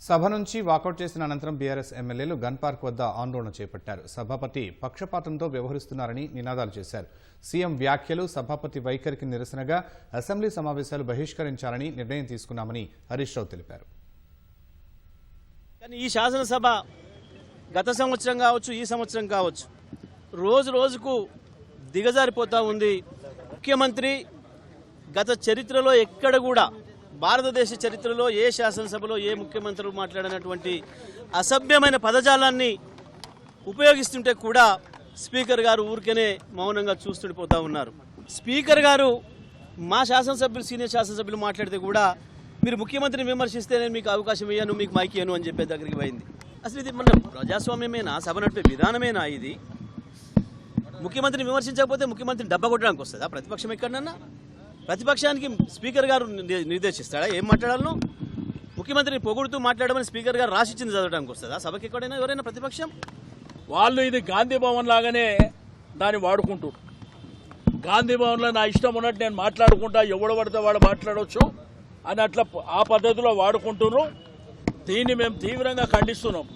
సభ నుంచి వాకౌట్ చేసిన అనంతరం బీఆర్ఎస్ ఎమ్మెల్యేలు గన్ పార్క్ వద్ద ఆందోళన చేపట్టారు. సభాపతి పక్షపాతంతో వ్యవహరిస్తున్నారని నినాదాలు చేశారు. సీఎం వ్యాఖ్యలు, సభాపతి వైఖరికి నిరసనగా అసెంబ్లీ సమావేశాలు బహిష్కరించాలని నిర్ణయం తీసుకున్నామని హరీష్ రావు తెలిపారు. ఈ శాసనసభ గత సంవత్సరం కావచ్చు, ఈ సంవత్సరం కావచ్చు, రోజు రోజుకు దిగజారిపోతూ ఉంది. ముఖ్యమంత్రి గత చరిత్రలో ఎక్కడ కూడా, భారతదేశ చరిత్రలో ఏ శాసనసభలో ఏ ముఖ్యమంత్రులు మాట్లాడినటువంటి అసభ్యమైన పదజాలాన్ని ఉపయోగిస్తుంటే కూడా స్పీకర్ గారు ఊరికేనే మౌనంగా చూస్తుండిపోతూ ఉన్నారు. స్పీకర్ గారు మా శాసనసభ్యులు, సీనియర్ శాసనసభ్యులు మాట్లాడితే కూడా మీరు ముఖ్యమంత్రిని విమర్శిస్తే నేను మీకు అవకాశం ఇయ్యను, మీకు మైక్ ఇయ్యను అని చెప్పే దగ్గరికి పోయింది. అసలు ఇది మన ప్రజాస్వామ్యమేనా? సభ నడిపే విధానమేనా? ఇది ముఖ్యమంత్రిని విమర్శించకపోతే ముఖ్యమంత్రిని డబ్బా కొట్టడానికి వస్తుందా? ప్రతిపక్షం ఎక్కడన్నా ప్రతిపక్షానికి స్పీకర్ గారు నిర్దేశిస్తాడా ఏం మాట్లాడాలను? ముఖ్యమంత్రిని పొగుడుతూ మాట్లాడమని స్పీకర్ గారు రాసిచ్చింది చదవడానికి వస్తుందా సభకి? ఎక్కడైనా ఎవరైనా ప్రతిపక్షం వాళ్ళు ఇది గాంధీ భవన్ లాగానే దాన్ని వాడుకుంటారు. గాంధీ భవన్లో నా ఇష్టం ఉన్నట్టు నేను మాట్లాడుకుంటా, ఎవడు పడితే వాడు మాట్లాడవచ్చు అని అట్లా ఆ పద్ధతిలో వాడుకుంటున్నారు. దీన్ని మేము తీవ్రంగా ఖండిస్తున్నాం.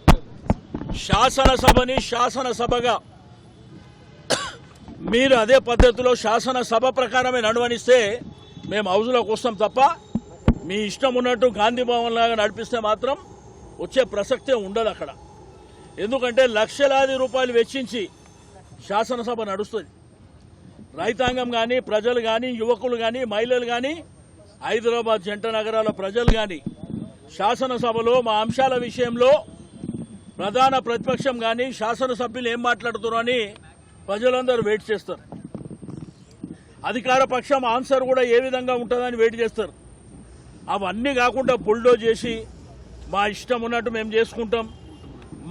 శాసనసభని శాసనసభగా మీరు అదే పద్ధతిలో శాసనసభ ప్రకారమే నడవనిస్తే మేము హౌజ్లోకి వస్తాం తప్ప మీ ఇష్టం ఉన్నట్టు గాంధీ భవన్ లాగా నడిపిస్తే మాత్రం వచ్చే ప్రసక్తే ఉండదు అక్కడ. ఎందుకంటే లక్షలాది రూపాయలు వెచ్చించి శాసనసభ నడుస్తుంది. రైతాంగం కానీ, ప్రజలు కానీ, యువకులు కానీ, మహిళలు కానీ, హైదరాబాద్ జంట నగరాల ప్రజలు కానీ శాసనసభలో మా అంశాల విషయంలో ప్రధాన ప్రతిపక్షం కానీ శాసనసభ్యులు ఏం మాట్లాడుతున్నారో అని ప్రజలందరూ వెయిట్ చేస్తారు. అధికార పక్షం ఆన్సర్ కూడా ఏ విధంగా ఉంటుందని వెయిట్ చేస్తారు. అవన్నీ కాకుండా బుల్డోజ్ చేసి మా ఇష్టం ఉన్నట్టు మేము చేసుకుంటాం,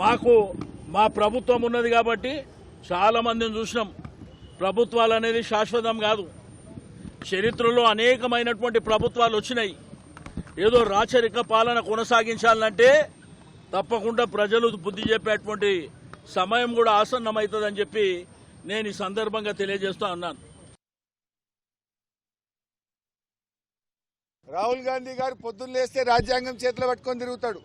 మాకు మా ప్రభుత్వం ఉన్నది కాబట్టి చాలామందిని చూసినాం. ప్రభుత్వాలు అనేది శాశ్వతం కాదు. చరిత్రలో అనేకమైనటువంటి ప్రభుత్వాలు వచ్చినాయి. ఏదో రాచరిక పాలన కొనసాగించాలంటే తప్పకుండా ప్రజలు బుద్ధి చెప్పేటువంటి సమయం కూడా ఆసన్నమవుతుందని చెప్పి నేను ఈ సందర్భంగా తెలియజేస్తూ అన్నాను. రాహుల్ గాంధీ గారు పొద్దున్న లేస్తే రాజ్యాంగం చేతిలో పట్టుకొని తిరుగుతాడు.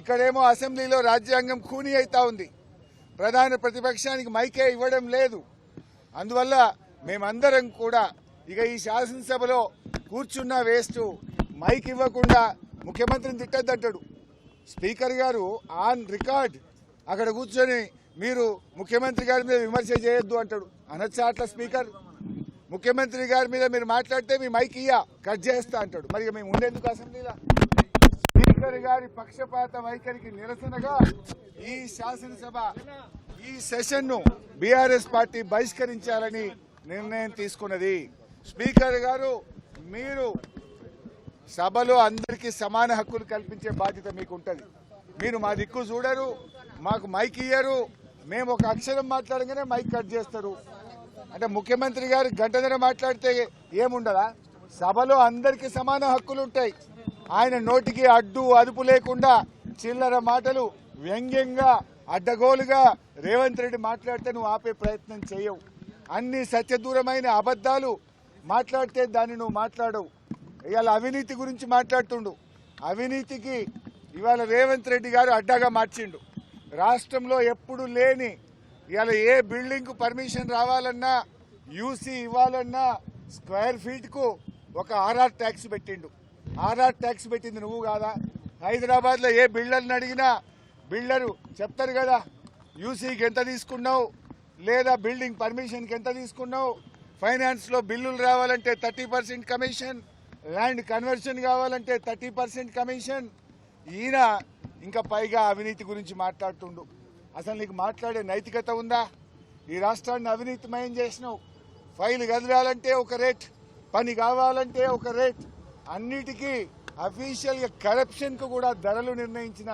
ఇక్కడేమో అసెంబ్లీలో రాజ్యాంగం ఖూనీ అవుతా ఉంది. ప్రధాన ప్రతిపక్షానికి మైకే ఇవ్వడం లేదు. అందువల్ల మేమందరం కూడా ఇక ఈ శాసనసభలో కూర్చున్న వేస్ట్, మైక్ ఇవ్వకుండా ముఖ్యమంత్రిని తిట్టద్దంటాడు. స్పీకర్ గారు ఆన్ రికార్డ్ అక్కడ కూర్చొని మీరు ముఖ్యమంత్రి గారి మీద విమర్శ చేయొద్దు అంటాడు. అనొచ్చా అట్లా? స్పీకర్ ముఖ్యమంత్రి గారి మీద మీరు మాట్లాడితే మీ మైక్ కట్ చేస్తా అంటాడు. మరి మేము ఉండేందుకు అసెంబ్లీలో? స్పీకర్ గారి పక్షపాత వైఖరికి నిరసనగా ఈ శాసనసభ ఈ సెషన్ ను బీఆర్ఎస్ పార్టీ బహిష్కరించాలని నిర్ణయం తీసుకున్నది. స్పీకర్ గారు, మీరు సభలో అందరికీ సమాన హక్కులు కల్పించే బాధ్యత మీకు ఉంటుంది. మీరు మా దిక్కు చూడరు, మాకు మైక్ ఇయ్యరు. మేము ఒక అక్షరం మాట్లాడగానే మైక్ కట్ చేస్తారు. అంటే ముఖ్యమంత్రి గారు గంటన్నర మాట్లాడితే ఏముండదా? సభలో అందరికీ సమాన హక్కులు ఉంటాయి. ఆయన నోటికి అడ్డు అదుపు లేకుండా చిల్లర మాటలు వ్యంగ్యంగా అడ్డగోలుగా రేవంత్ రెడ్డి మాట్లాడితే నువ్వు ఆపే ప్రయత్నం చేయవు. అన్ని సత్యదూరమైన అబద్దాలు మాట్లాడితే దాన్ని నువ్వు మాట్లాడవు. ఇవాళ అవినీతి గురించి మాట్లాడుతుండు. అవినీతికి ఇవాళ రేవంత్ రెడ్డి గారు అడ్డాగా మార్చిండు. రాష్ట్రంలో ఎప్పుడు లేని ఇవాళ ఏ బిల్డింగ్ పర్మిషన్ రావాలన్నా, యూసీ ఇవ్వాలన్నా స్క్వేర్ ఫీట్ కు ఒక ఆర్ఆర్ ట్యాక్స్ పెట్టిండు. ఆర్ఆర్ ట్యాక్స్ పెట్టింది నువ్వు కాదా? హైదరాబాద్ లో ఏ బిల్డర్ని అడిగినా బిల్డరు చెప్తారు కదా, యూసీకి ఎంత తీసుకున్నావు, లేదా బిల్డింగ్ పర్మిషన్కి ఎంత తీసుకున్నావు, ఫైనాన్స్ లో బిల్లులు రావాలంటే 30% కమిషన్, ల్యాండ్ కన్వర్షన్ కావాలంటే 30% కమిషన్. ఈయన ఇంకా పైగా అవినీతి గురించి మాట్లాడుతుండు. అసలు నీకు మాట్లాడే నైతికత ఉందా? ఈ రాష్ట్రాన్ని అవినీతిమయం చేసినావు. ఫైల్ కదలాలంటే ఒక రేట్, పని కావాలంటే ఒక రేట్, అన్నిటికీ అఫీషియల్ గా కరప్షన్ కు కూడా ధరలు నిర్ణయించిన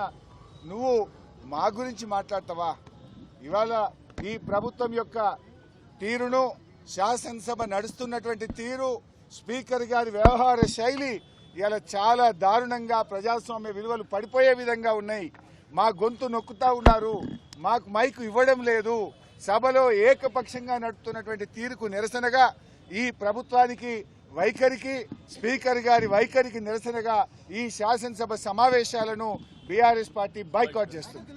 నువ్వు మా గురించి మాట్లాడతావా? ఇవాళ ఈ ప్రభుత్వం యొక్క తీరును, శాసనసభ నడుస్తున్నటువంటి తీరు, స్పీకర్ గారి వ్యవహార శైలి ఇలా చాలా దారుణంగా ప్రజాస్వామ్య విలువలు పడిపోయే విధంగా ఉన్నాయి. మా గొంతు నొక్కుతా ఉన్నారు, మాకు మైక్ ఇవ్వడం లేదు. సభలో ఏకపక్షంగా నడుపుతున్నటువంటి తీరుకు నిరసనగా ఈ ప్రభుత్వానికి వైఖరికి, స్పీకర్ గారి వైఖరికి నిరసనగా ఈ శాసనసభ సమావేశాలను బీఆర్ఎస్ పార్టీ బైకాట్ చేస్తుంది.